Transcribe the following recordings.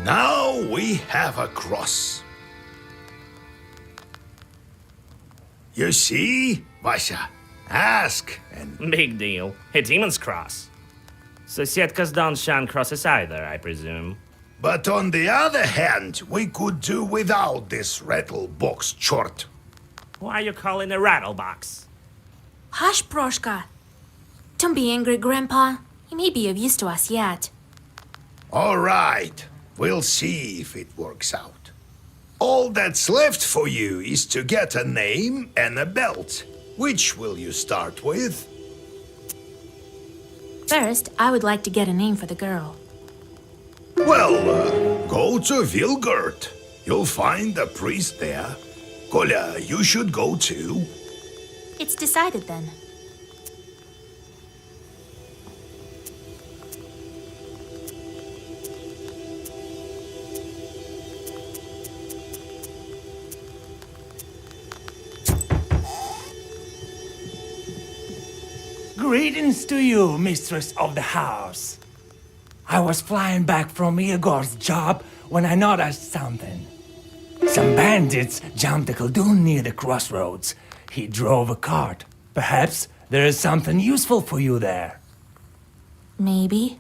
Now we have a cross. You see, Vasha? Ask and... Big deal. A demon's cross. Sosietkos don't shun crosses either, I presume. But on the other hand, we could do without this rattle box chort. Why are you calling a rattle box? Hush, Proshka. Don't be angry, Grandpa. He may be of use to us yet. All right, we'll see if it works out. All that's left for you is to get a name and a belt. Which will you start with? First, I would like to get a name for the girl. Well, go to Vilgurt. You'll find a priest there. Kolya, you should go too. It's decided then. Greetings to you, mistress of the house. I was flying back from Igor's job when I noticed something. Some bandits jumped a Khaldun near the crossroads. He drove a cart. Perhaps there is something useful for you there. Maybe.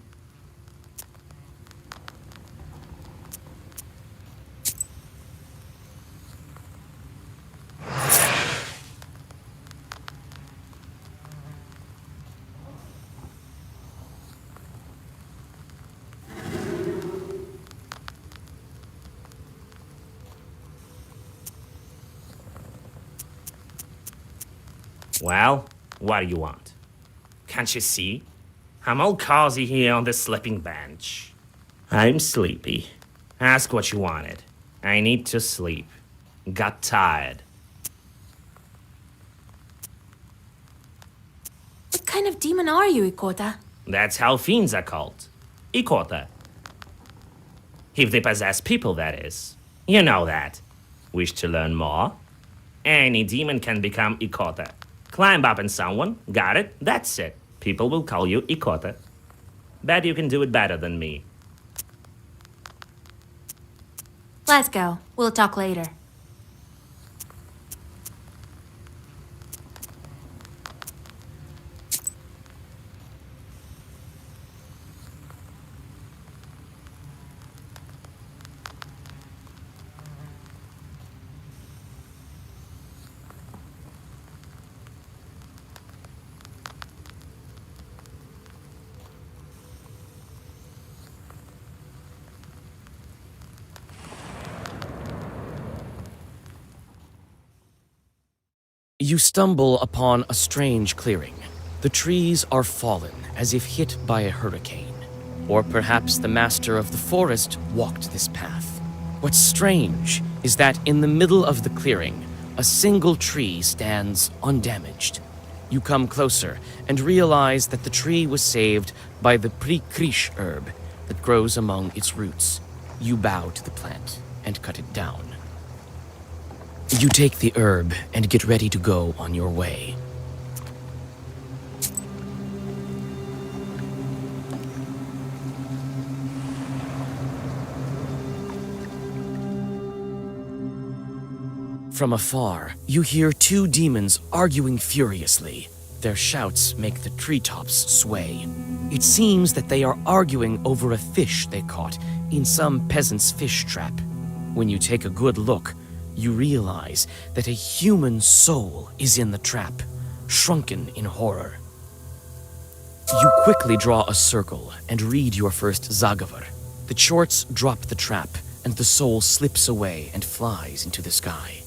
Well, what do you want? Can't you see? I'm all cozy here on the sleeping bench. I'm sleepy. Ask what you wanted. I need to sleep. Got tired. What kind of demon are you, Ikota? That's how fiends are called. Ikota. If they possess people, that is. You know that. Wish to learn more? Any demon can become Ikota. Climb up on someone, got it, that's it. People will call you Ikota. Bet you can do it better than me. Let's go. We'll talk later. You stumble upon a strange clearing. The trees are fallen, as if hit by a hurricane. Or perhaps the master of the forest walked this path. What's strange is that in the middle of the clearing, a single tree stands undamaged. You come closer and realize that the tree was saved by the prikrish herb that grows among its roots. You bow to the plant and cut it down. You take the herb and get ready to go on your way. From afar, you hear two demons arguing furiously. Their shouts make the treetops sway. It seems that they are arguing over a fish they caught in some peasant's fish trap. When you take a good look, you realize that a human soul is in the trap, shrunken in horror. You quickly draw a circle and read your first Zagavar. The chorts drop the trap, and the soul slips away and flies into the sky.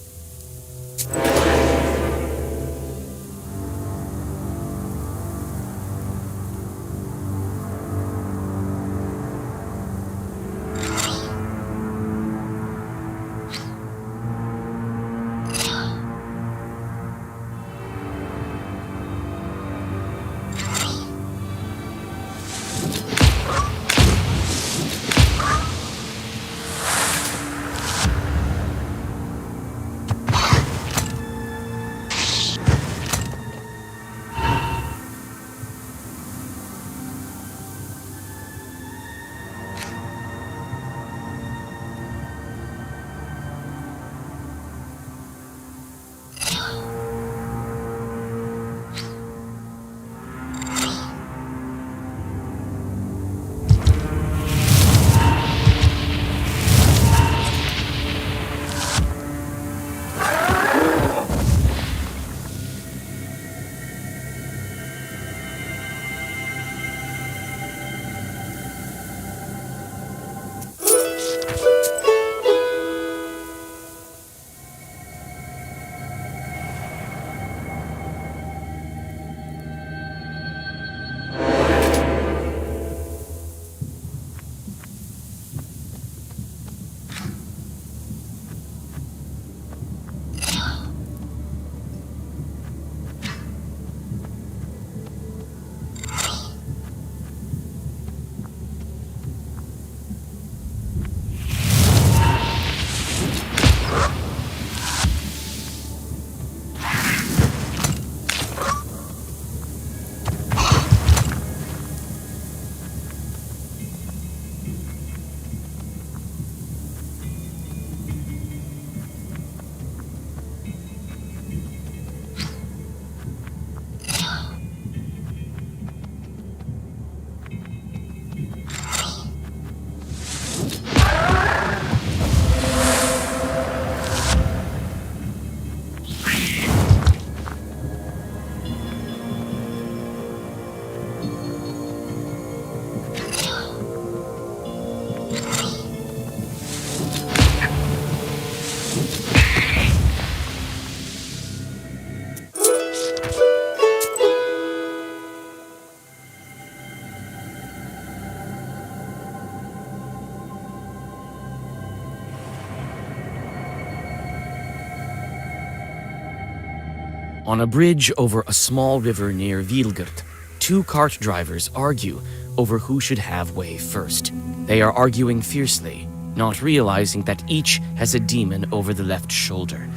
On a bridge over a small river near Vilgert, two cart drivers argue over who should have way first. They are arguing fiercely, not realizing that each has a demon over the left shoulder.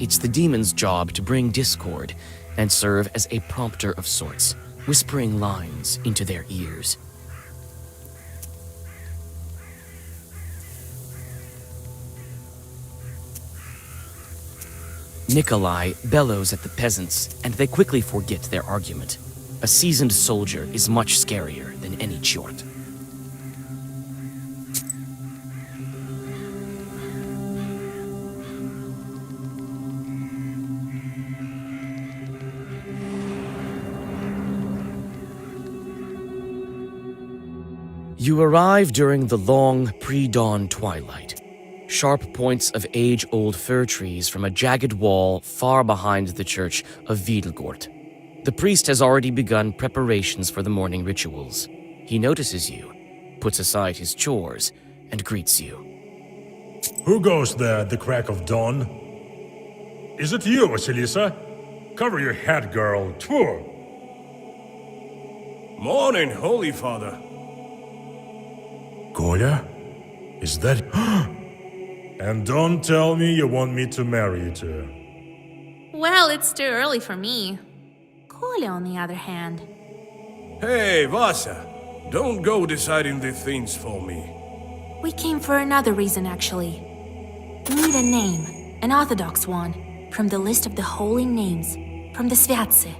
It's the demon's job to bring discord and serve as a prompter of sorts, whispering lines into their ears. Nikolai bellows at the peasants, and they quickly forget their argument. A seasoned soldier is much scarier than any chort. You arrive during the long pre-dawn twilight. Sharp points of age-old fir trees from a jagged wall far behind the church of Wiedelgort. The priest has already begun preparations for the morning rituals. He notices you, puts aside his chores, and greets you. Who goes there at the crack of dawn? Is it you, Vasilisa? Cover your head, girl. Tfu! Morning, Holy Father. Kolya? Is that... And don't tell me you want me to marry you too. Well, it's too early for me. Kolya, on the other hand. Hey, Vasa. Don't go deciding the things for me. We came for another reason, actually. We need a name, an orthodox one, from the list of the holy names, from the Sviatse.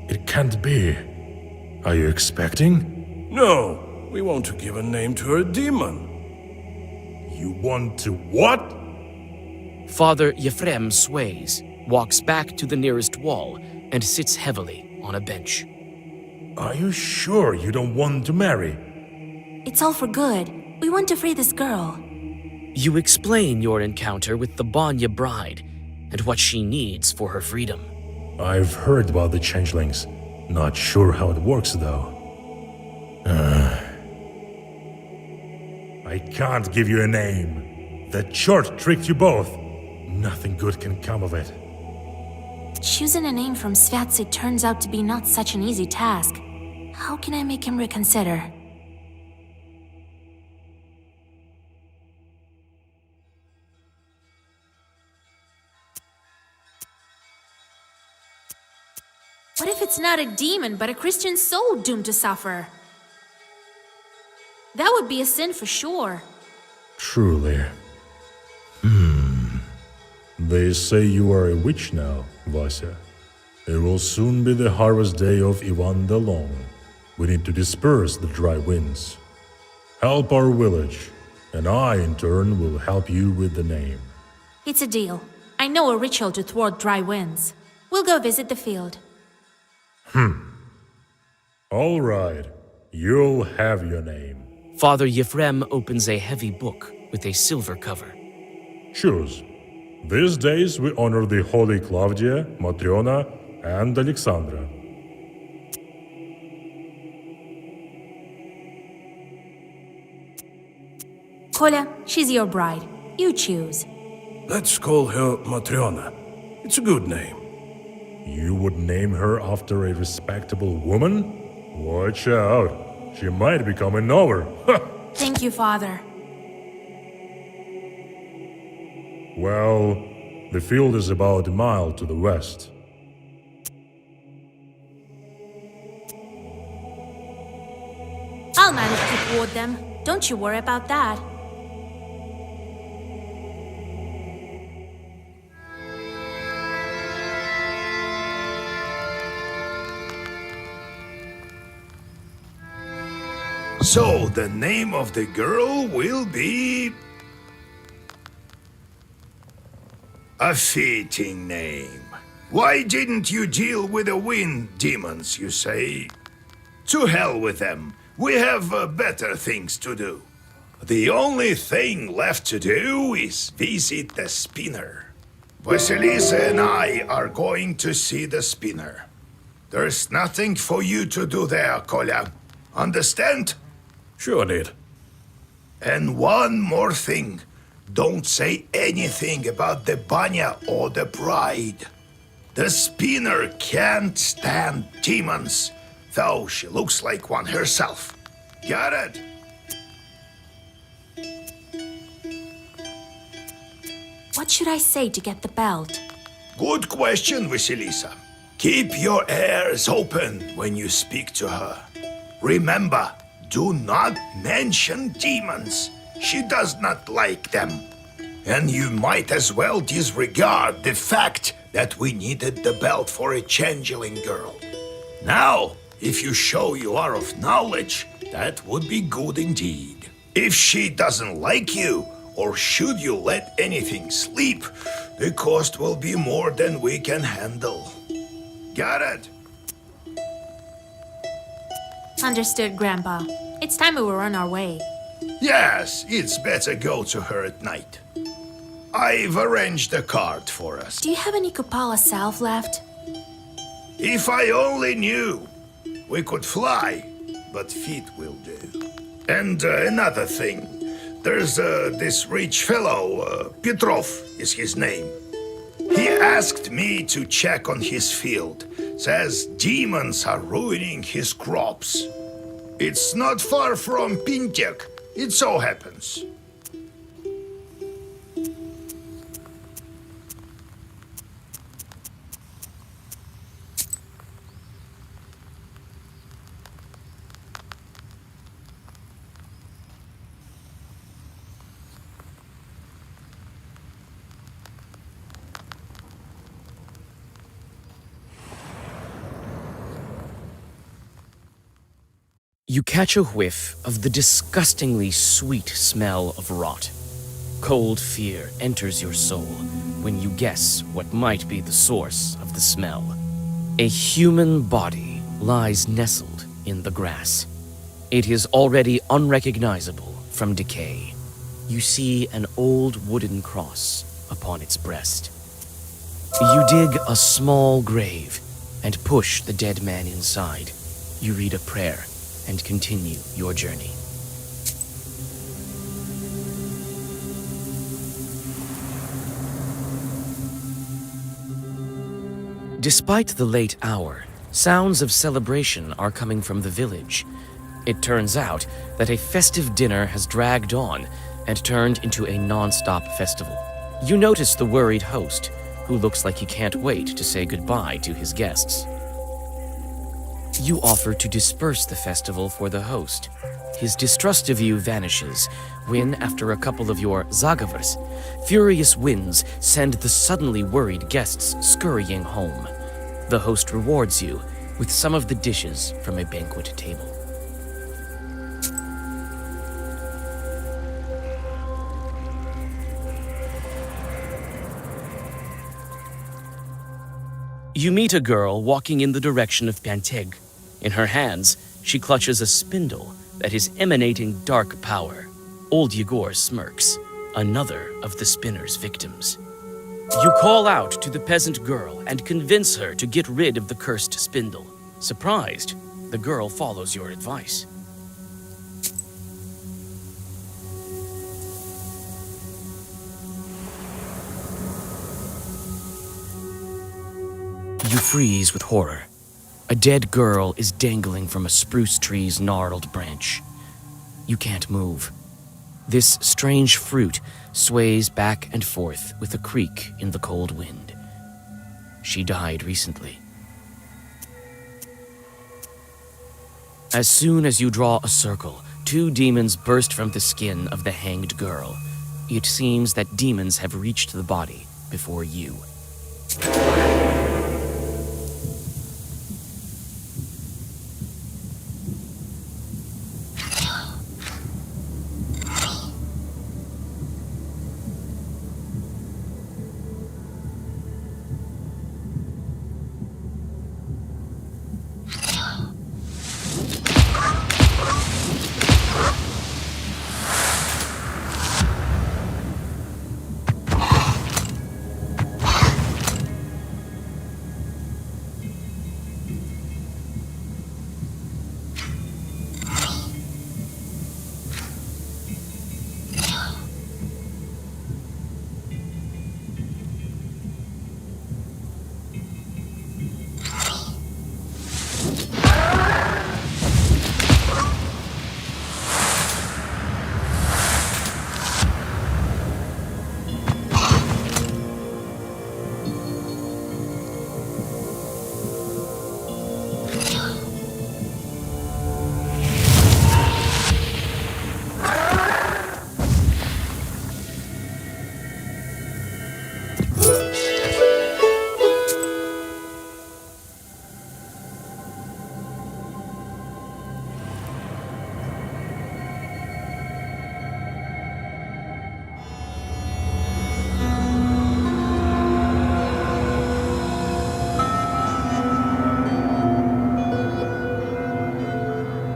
It can't be. Are you expecting? No, we want to give a name to a demon. You want to what? Father Yefrem sways, walks back to the nearest wall, and sits heavily on a bench. Are you sure you don't want to marry? It's all for good. We want to free this girl. You explain your encounter with the Banya bride and what she needs for her freedom. I've heard about the changelings. Not sure how it works, though. I can't give you a name. That chart tricked you both. Nothing good can come of it. Choosing a name from Sviatse turns out to be not such an easy task. How can I make him reconsider? What if it's not a demon, but a Christian soul doomed to suffer? That would be a sin for sure. Truly. They say you are a witch now, Vasya. It will soon be the harvest day of Ivan the Long. We need to disperse the dry winds. Help our village, and I, in turn, will help you with the name. It's a deal. I know a ritual to thwart dry winds. We'll go visit the field. All right, you'll have your name. Father Yefrem opens a heavy book with a silver cover. Choose. These days we honor the holy Claudia, Matriona, and Alexandra. Kolya, she's your bride. You choose. Let's call her Matriona. It's a good name. You would name her after a respectable woman? Watch out. She might become a novel. Thank you, Father. Well, the field is about a mile to the west. I'll manage to thwart them. Don't you worry about that. So the name of the girl will be... a fitting name. Why didn't you deal with the wind demons, you say? To hell with them. We have better things to do. The only thing left to do is visit the spinner. Vasilisa and I are going to see the spinner. There's nothing for you to do there, Kolya. Understand? Sure did. And one more thing. don't say anything about the Banya or the bride. The spinner can't stand demons, though she looks like one herself. Got it? What should I say to get the belt? Good question, Vasilisa. Keep your ears open when you speak to her. Remember, do not mention demons. She does not like them. And you might as well disregard the fact that we needed the belt for a changeling girl. Now, if you show you are of knowledge, that would be good indeed. If she doesn't like you, or should you let anything slip, the cost will be more than we can handle. Got it? Understood, Grandpa. It's time we were on our way. Yes, it's better go to her at night. I've arranged a cart for us. Do you have any Kupala salve left? If I only knew. We could fly, but feet will do. And another thing. There's this rich fellow, Petrov is his name. He asked me to check on his field. Says demons are ruining his crops. It's not far from Pintek. It so happens. You catch a whiff of the disgustingly sweet smell of rot. Cold fear enters your soul when you guess what might be the source of the smell. A human body lies nestled in the grass. It is already unrecognizable from decay. You see an old wooden cross upon its breast. You dig a small grave and push the dead man inside. You read a prayer and continue your journey. Despite the late hour, sounds of celebration are coming from the village. It turns out that a festive dinner has dragged on and turned into a non-stop festival. You notice the worried host, who looks like he can't wait to say goodbye to his guests. You offer to disperse the festival for the host. His distrust of you vanishes when, after a couple of your zagavers, furious winds send the suddenly worried guests scurrying home. The host rewards you with some of the dishes from a banquet table. You meet a girl walking in the direction of Panteg. In her hands, she clutches a spindle that is emanating dark power. Old Yegor smirks, another of the spinner's victims. You call out to the peasant girl and convince her to get rid of the cursed spindle. Surprised, the girl follows your advice. You freeze with horror. A dead girl is dangling from a spruce tree's gnarled branch. You can't move. This strange fruit sways back and forth with a creak in the cold wind. She died recently. As soon as you draw a circle, two demons burst from the skin of the hanged girl. It seems that demons have reached the body before you.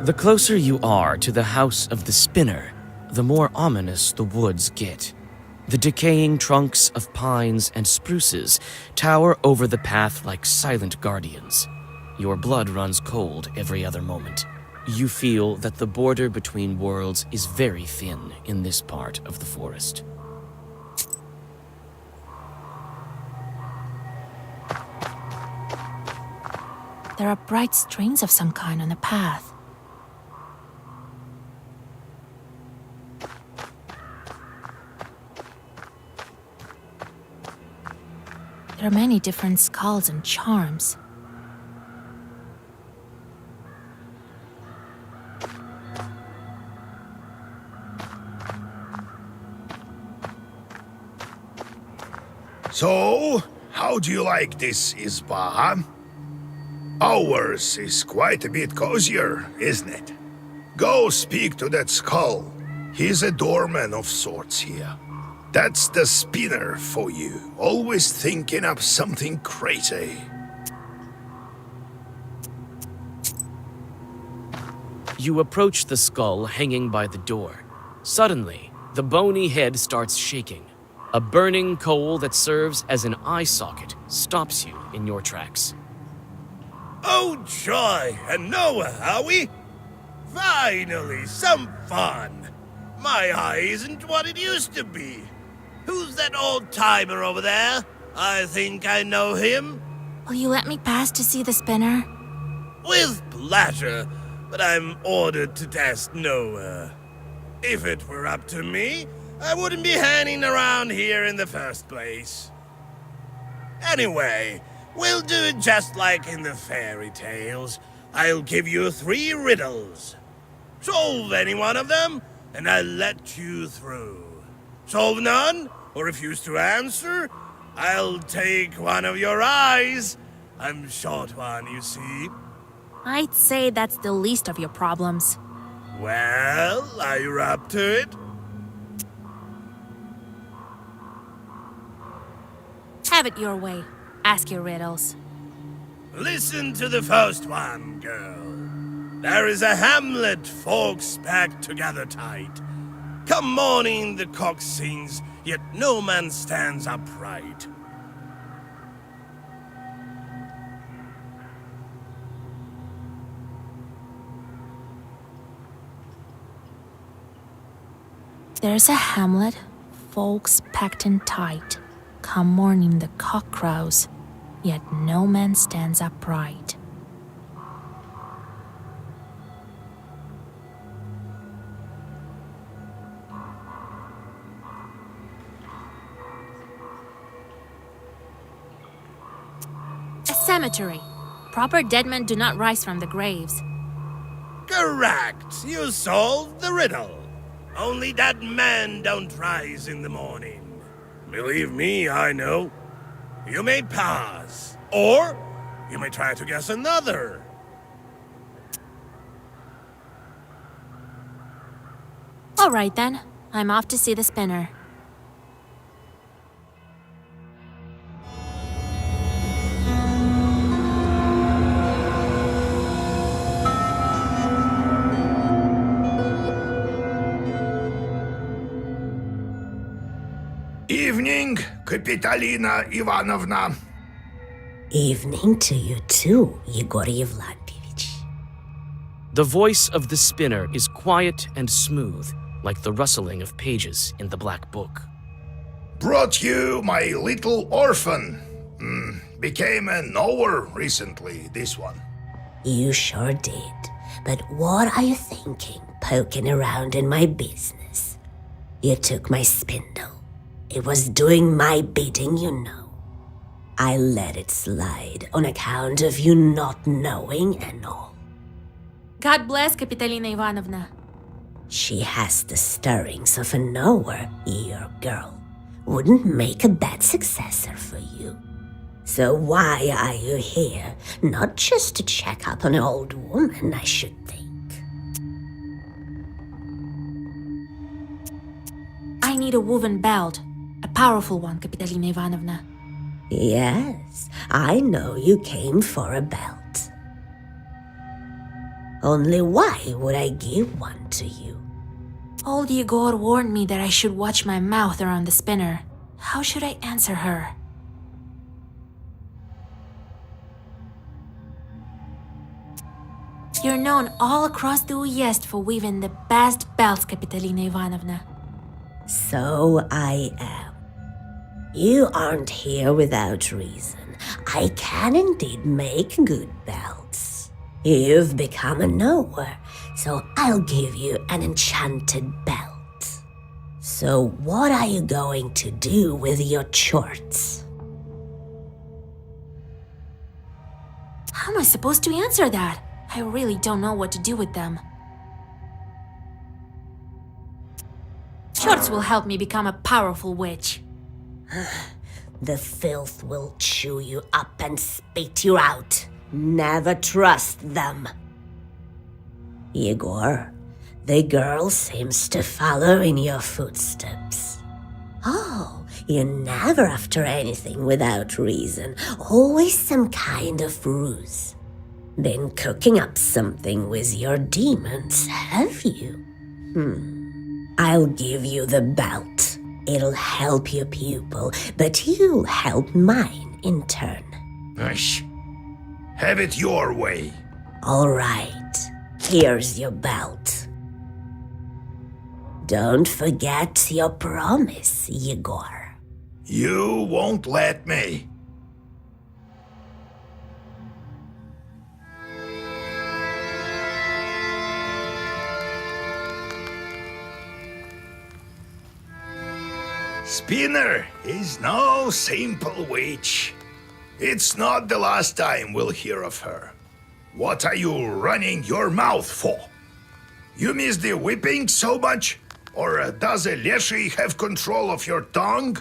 The closer you are to the house of the spinner, the more ominous the woods get. The decaying trunks of pines and spruces tower over the path like silent guardians. Your blood runs cold every other moment. You feel that the border between worlds is very thin in this part of the forest. There are bright strings of some kind on the path. There are many different skulls and charms. So, how do you like this Isba? Ours is quite a bit cozier, isn't it? Go speak to that skull. He's a doorman of sorts here. That's the spinner for you, always thinking up something crazy. You approach the skull hanging by the door. Suddenly, the bony head starts shaking. A burning coal that serves as an eye socket stops you in your tracks. Oh joy, and Noah, are we? Finally, some fun. My eye isn't what it used to be. Who's that old-timer over there? I think I know him. Will you let me pass to see the spinner? With pleasure, but I'm ordered to test Noah. If it were up to me, I wouldn't be hanging around here in the first place. Anyway, we'll do it just like in the fairy tales. I'll give you 3 riddles. Solve any one of them, and I'll let you through. Solve none, or refuse to answer, I'll take one of your eyes. I'm short one, you see. I'd say that's the least of your problems. Well, are you up to it? Have it your way. Ask your riddles. Listen to the first one, girl. There is a hamlet, folks packed together tight. Come morning the cock sings, yet no man stands upright. There's a hamlet, folks packed in tight. Come morning the cock crows, yet no man stands upright. A cemetery. Proper dead men do not rise from the graves. Correct. You solved the riddle. Only that men don't rise in the morning. Believe me, I know. You may pass, or you may try to guess another. All right then, I'm off to see the spinner. Evening, Kapitalina Ivanovna. Evening to you too, Yegor Yevlampevich. The voice of the spinner is quiet and smooth, like the rustling of pages in the black book. Brought you my little orphan. Became a knower recently, this one. You sure did. But what are you thinking, poking around in my business? You took my spindle. It was doing my bidding, you know. I let it slide on account of you not knowing and all. God bless Kapitalina Ivanovna. She has the stirrings of a knower, your girl. Wouldn't make a bad successor for you. So why are you here? Not just to check up on an old woman, I should think. I need a woven belt. A powerful one, Kapitalina Ivanovna. Yes, I know you came for a belt. Only why would I give one to you? Old Yegor warned me that I should watch my mouth around the spinner. How should I answer her? You're known all across the Uyezd for weaving the best belts, Kapitolina Ivanovna. So I am. You aren't here without reason. I can indeed make good belts. You've become a knower, so I'll give you an enchanted belt. So what are you going to do with your chorts? How am I supposed to answer that? I really don't know what to do with them. Shorts will help me become a powerful witch. The filth will chew you up and spit you out. Never trust them. Yegor, the girl seems to follow in your footsteps. Oh, you're never after anything without reason. Always some kind of ruse. Been cooking up something with your demons, have you? I'll give you the belt. It'll help your pupil, but you'll help mine in turn. Ush. Have it your way. All right, here's your belt. Don't forget your promise, Yegor. You won't let me. Spinner is no simple witch. It's not the last time we'll hear of her. What are you running your mouth for? You miss the whipping so much? Or does a Leshy have control of your tongue?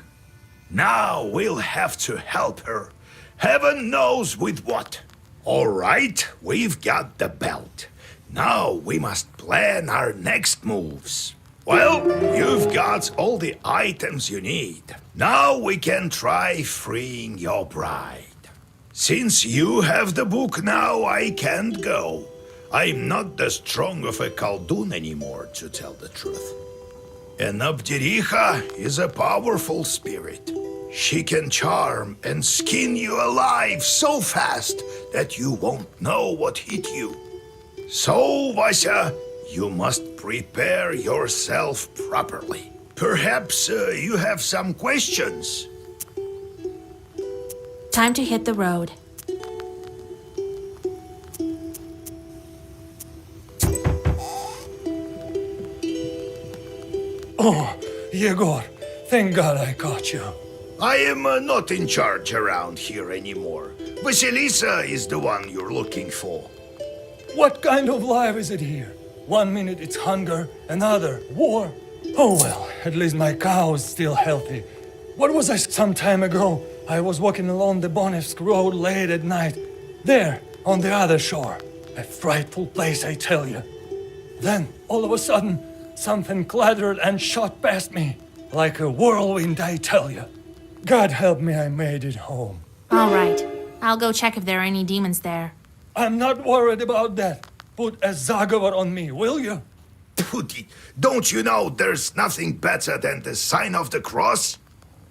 Now we'll have to help her. Heaven knows with what. All right, we've got the belt. Now we must plan our next moves. Well, you've got all the items you need. Now we can try freeing your bride. Since you have the book now, I can't go. I'm not as strong of a Khaldun anymore, to tell the truth. And Abdiricha is a powerful spirit. She can charm and skin you alive so fast that you won't know what hit you. So, Vasya, you must prepare yourself properly. Perhaps you have some questions. Time to hit the road. Oh, Yegor, thank God I caught you. I am not in charge around here anymore. Vasilisa is the one you're looking for. What kind of life is it here? 1 minute it's hunger, another war. Oh well, at least my cow is still healthy. What was I some time ago? I was walking along the Bonevsk road late at night. There, on the other shore. A frightful place, I tell you. Then, all of a sudden, something clattered and shot past me. Like a whirlwind, I tell you. God help me, I made it home. All right. I'll go check if there are any demons there. I'm not worried about that. Put a Zagovar on me, will you? Pooty, don't you know there's nothing better than the sign of the cross?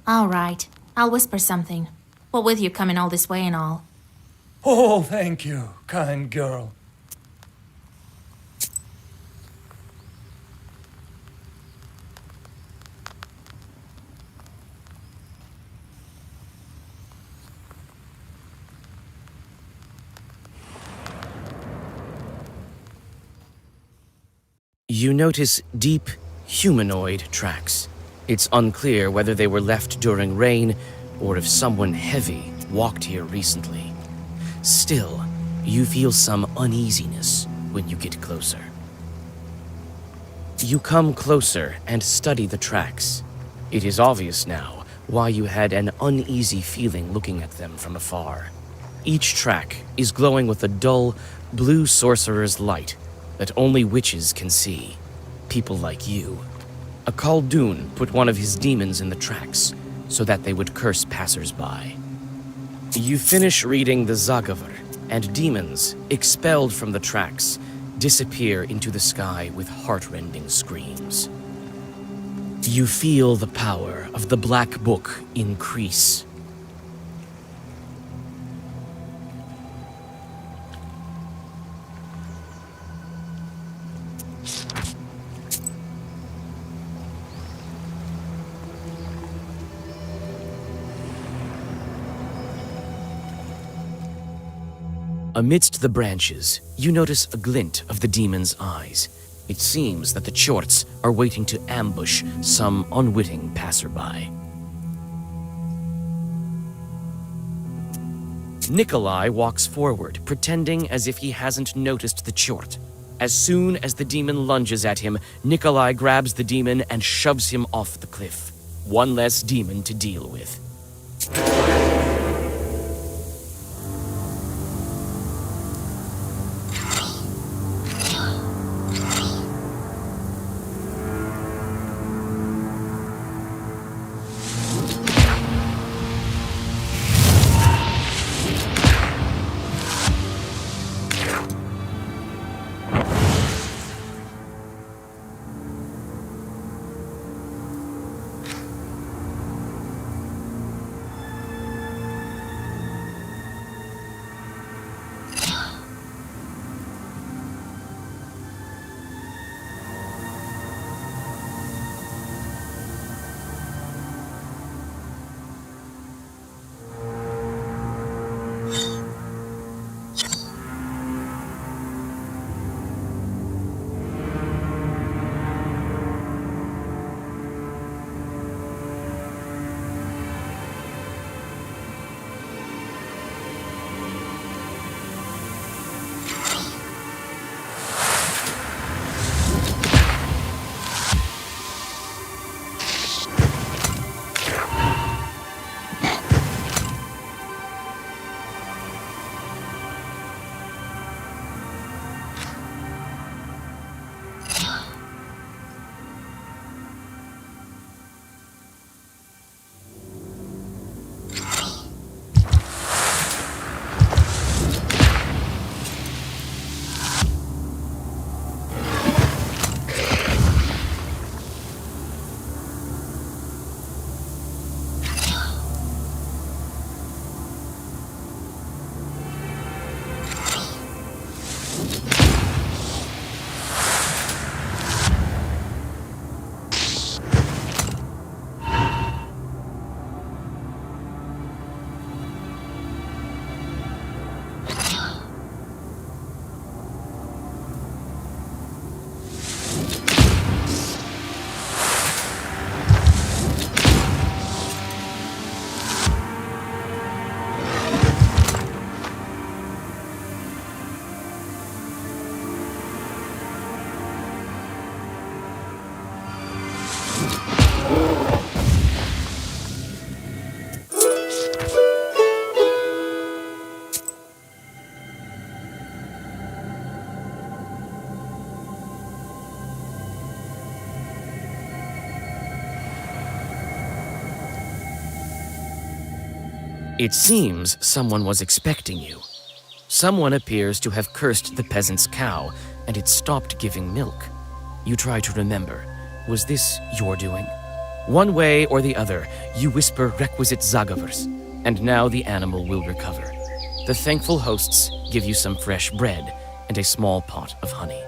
All right. I'll whisper something. What with you coming all this way and all? Oh, thank you, kind girl. You notice deep, humanoid tracks. It's unclear whether they were left during rain or if someone heavy walked here recently. Still, you feel some uneasiness when you get closer. You come closer and study the tracks. It is obvious now why you had an uneasy feeling looking at them from afar. Each track is glowing with a dull, blue sorcerer's light that only witches can see. People like you. A Khaldun put one of his demons in the tracks so that they would curse passers-by. You finish reading the Zagavar, and demons, expelled from the tracks, disappear into the sky with heartrending screams. You feel the power of the Black Book increase. Amidst the branches, you notice a glint of the demon's eyes. It seems that the Chorts are waiting to ambush some unwitting passerby. Nikolai walks forward, pretending as if he hasn't noticed the Chort. As soon as the demon lunges at him, Nikolai grabs the demon and shoves him off the cliff. One less demon to deal with. It seems someone was expecting you. Someone appears to have cursed the peasant's cow, and it stopped giving milk. You try to remember. Was this your doing? One way or the other, you whisper requisite zagavers, and now the animal will recover. The thankful hosts give you some fresh bread and a small pot of honey.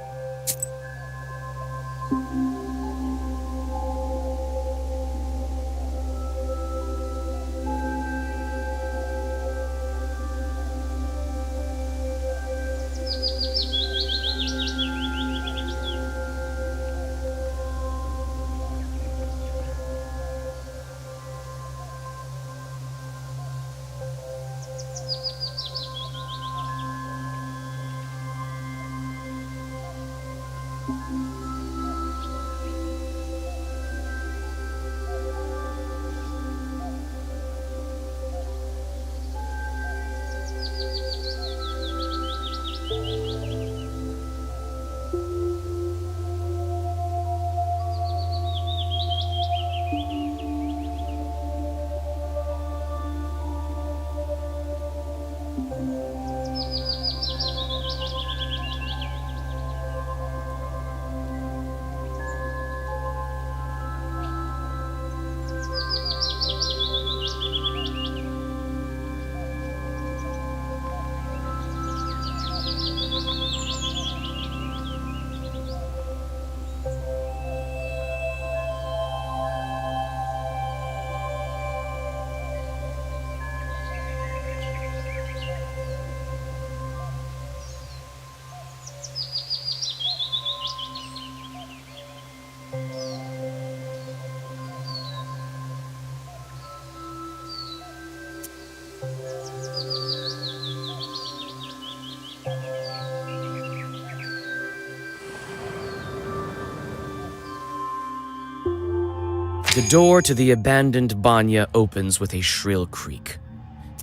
The door to the abandoned banya opens with a shrill creak.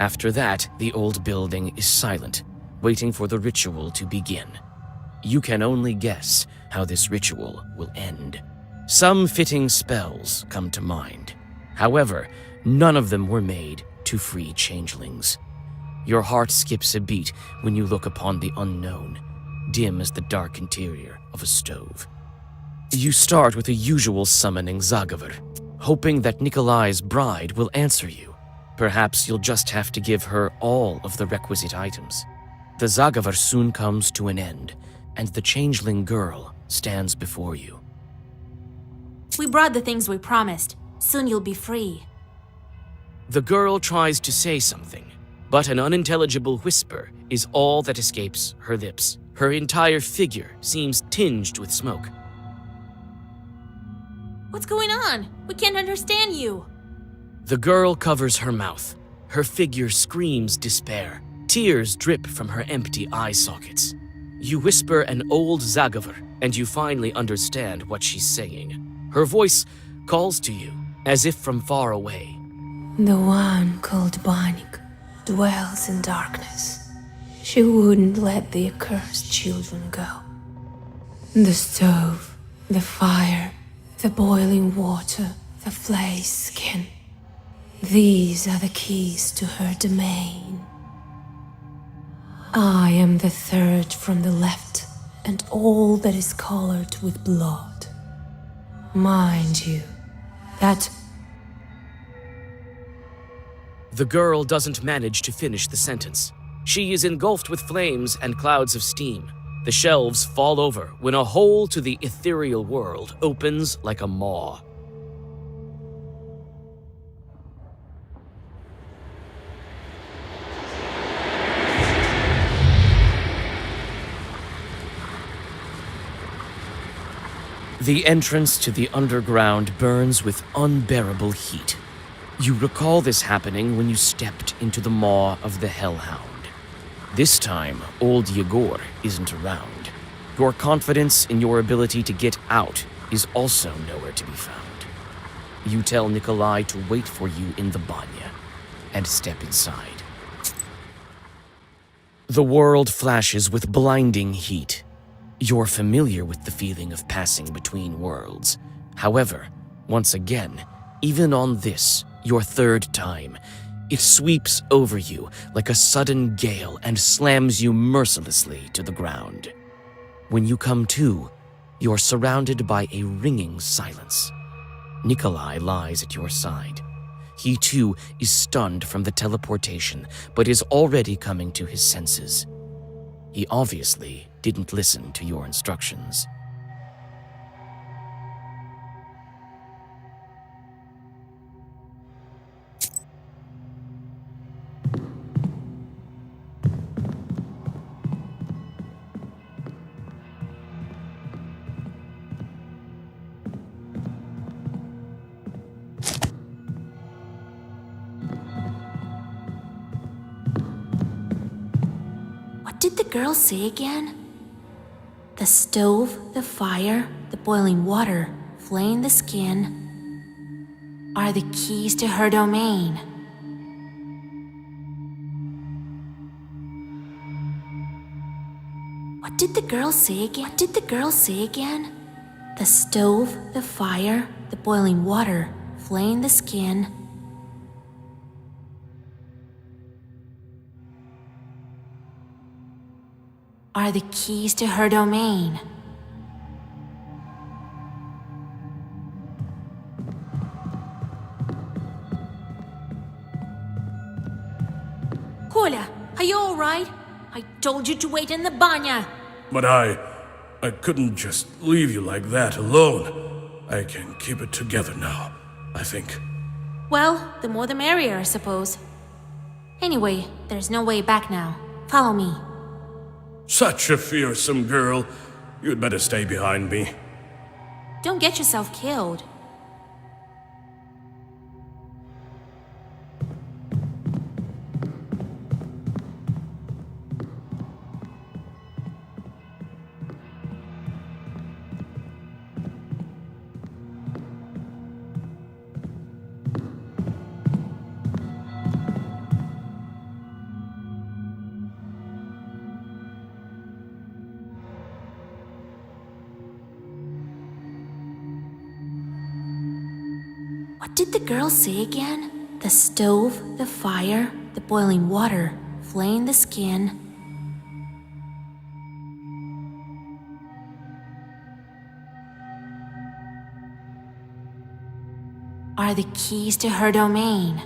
After that, the old building is silent, waiting for the ritual to begin. You can only guess how this ritual will end. Some fitting spells come to mind. However, none of them were made to free changelings. Your heart skips a beat when you look upon the unknown, dim as the dark interior of a stove. You start with the usual summoning Zagavr, hoping that Nikolai's bride will answer you. Perhaps you'll just have to give her all of the requisite items. The Zagavr soon comes to an end, and the changeling girl stands before you. We brought the things we promised. Soon you'll be free. The girl tries to say something, but an unintelligible whisper is all that escapes her lips. Her entire figure seems tinged with smoke. What's going on? We can't understand you. The girl covers her mouth. Her figure screams despair. Tears drip from her empty eye sockets. You whisper an old Zagavr, and you finally understand what she's saying. Her voice calls to you, as if from far away. The one called Banik dwells in darkness. She wouldn't let the accursed children go. The stove, the fire, the boiling water, the flayed skin. These are the keys to her domain. I am the third from the left, and all that is colored with blood. Mind you, that... The girl doesn't manage to finish the sentence. She is engulfed with flames and clouds of steam. The shelves fall over when a hole to the ethereal world opens like a maw. The entrance to the underground burns with unbearable heat. You recall this happening when you stepped into the maw of the Hellhound. This time, old Yegor isn't around. Your confidence in your ability to get out is also nowhere to be found. You tell Nikolai to wait for you in the banya and step inside. The world flashes with blinding heat. You're familiar with the feeling of passing between worlds. However, once again, even on this, your third time, it sweeps over you like a sudden gale and slams you mercilessly to the ground. When you come to, you're surrounded by a ringing silence. Nikolai lies at your side. He too is stunned from the teleportation, but is already coming to his senses. He obviously didn't listen to your instructions. What did the girl say again? The stove, the fire, the boiling water, flaying the skin are the keys to her domain. What did the girl say again? What did the girl say again? The stove, the fire, the boiling water, flaying the skin are the keys to her domain. Kolya, are you all right? I told you to wait in the banya. But I couldn't just leave you like that alone. I can keep it together now, I think. Well, the more the merrier, I suppose. Anyway, there's no way back now. Follow me. Such a fearsome girl. You'd better stay behind me. Don't get yourself killed. What did the girl say again? The stove, the fire, the boiling water, flaying the skin. Are the keys to her domain.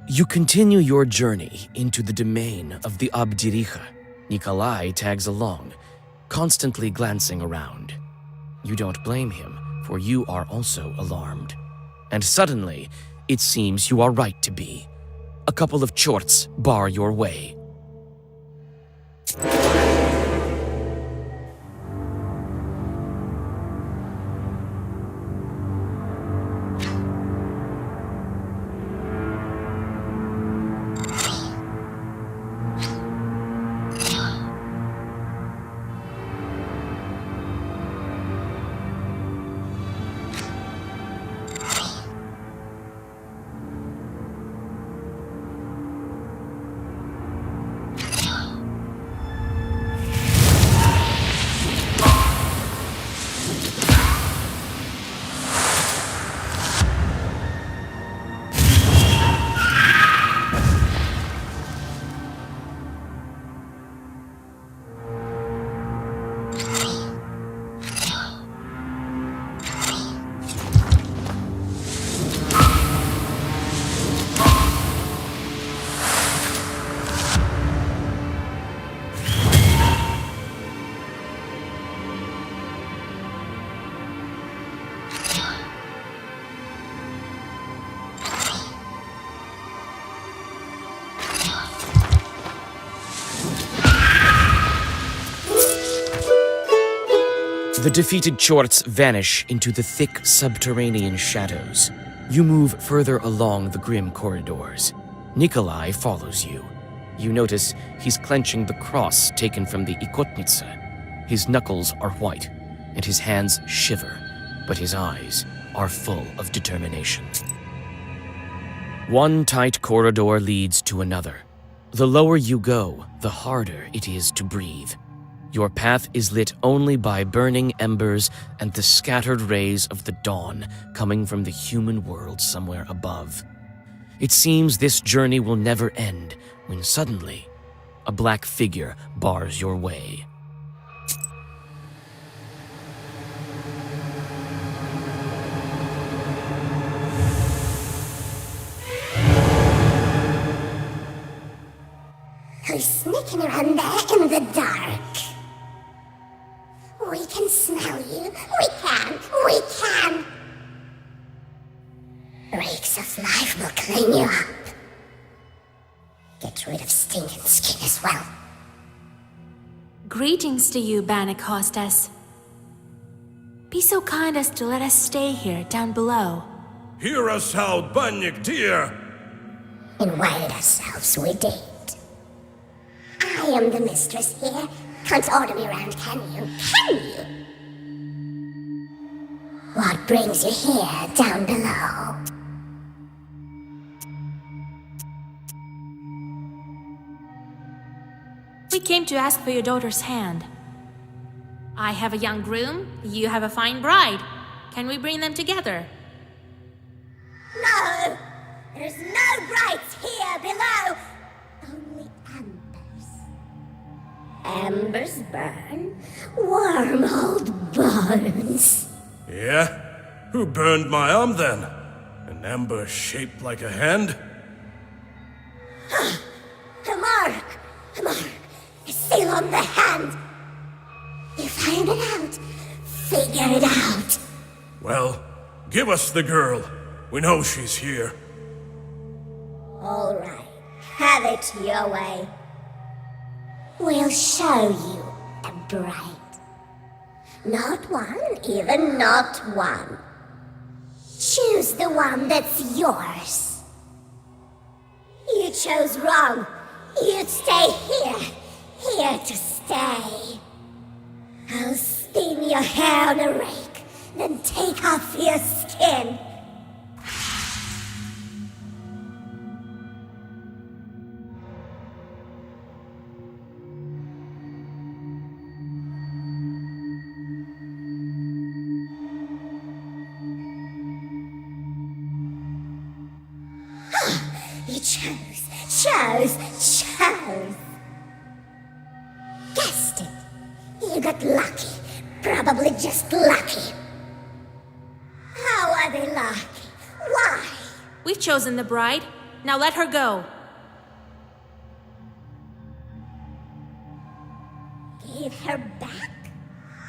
You continue your journey into the domain of the Abdiricha. Nikolai tags along, constantly glancing around. You don't blame him, for you are also alarmed. And suddenly, it seems you are right to be. A couple of chorts bar your way. The defeated chorts vanish into the thick subterranean shadows. You move further along the grim corridors. Nikolai follows you. You notice he's clenching the cross taken from the Ikotnitsa. His knuckles are white, and his hands shiver, but his eyes are full of determination. One tight corridor leads to another. The lower you go, the harder it is to breathe. Your path is lit only by burning embers and the scattered rays of the dawn coming from the human world somewhere above. It seems this journey will never end when suddenly a black figure bars your way. Who's sneaking around there in the dark? We can smell you. We can. Reeks of life will clean you up. Get rid of stinking skin as well. Greetings to you, Bannock Hostess. Be so kind as to let us stay here, down below. Hear us out, Bannock dear. Invite ourselves, we did. I am the mistress here. Can't order me around, can you? Can you? What brings you here, down below? We came to ask for your daughter's hand. I have a young groom, you have a fine bride. Can we bring them together? No! There's no brides here below! Only embers. Embers burn? Warm old bones. Yeah? Who burned my arm then? An ember shaped like a hand? A mark! A mark! A seal on the hand! You find it out. Figure it out. Well, give us the girl. We know she's here. All right. Have it your way. We'll show you a bride. Not one, even not one. Choose the one that's yours. You chose wrong. You'd stay here. Here to stay. I'll spin your hair on a rake, then take off your chose. Guessed it. You got lucky. Probably just lucky. How are they lucky? Why? We've chosen the bride. Now let her go. Give her back?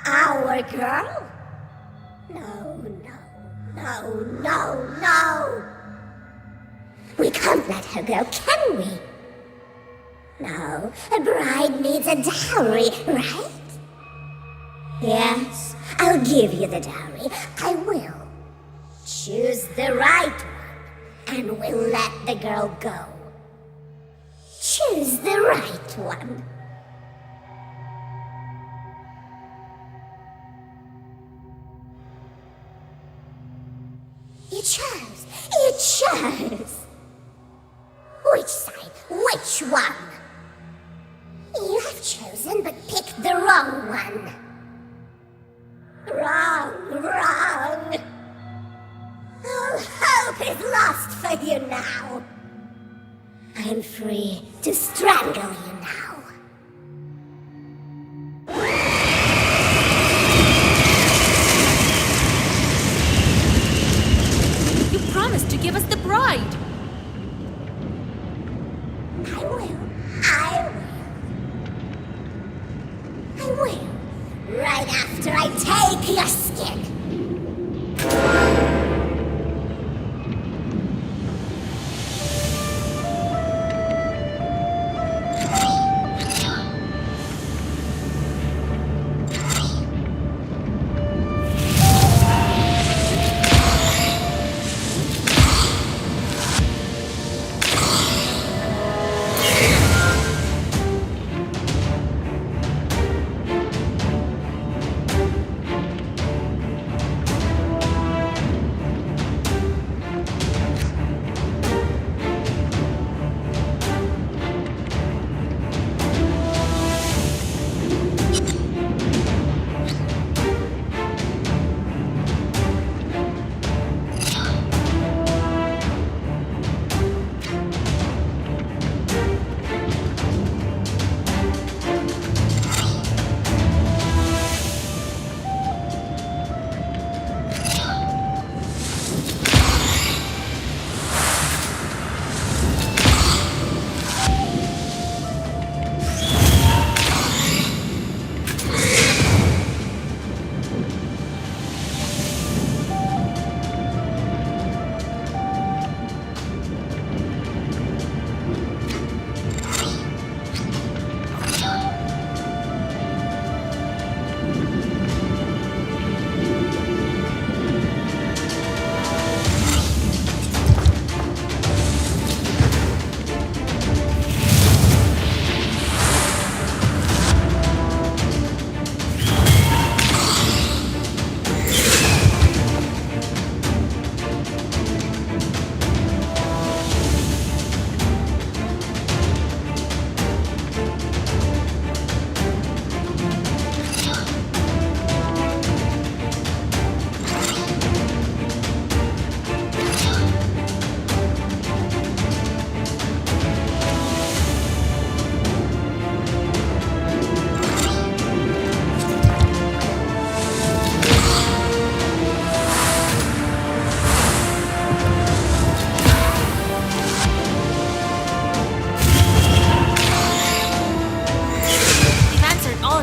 Our girl? No. We can't let her go, can we? No, a bride needs a dowry, right? Yes, I'll give you the dowry. I will. Choose the right one, and we'll let the girl go. Choose the right one. You chose. Which side? Which one? You have chosen but picked the wrong one. Wrong. All hope is lost for you now. I'm free to strangle you now. You promised to give us the bride. I will. Right after I take your skin.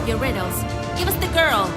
Your riddles. Give us the girl.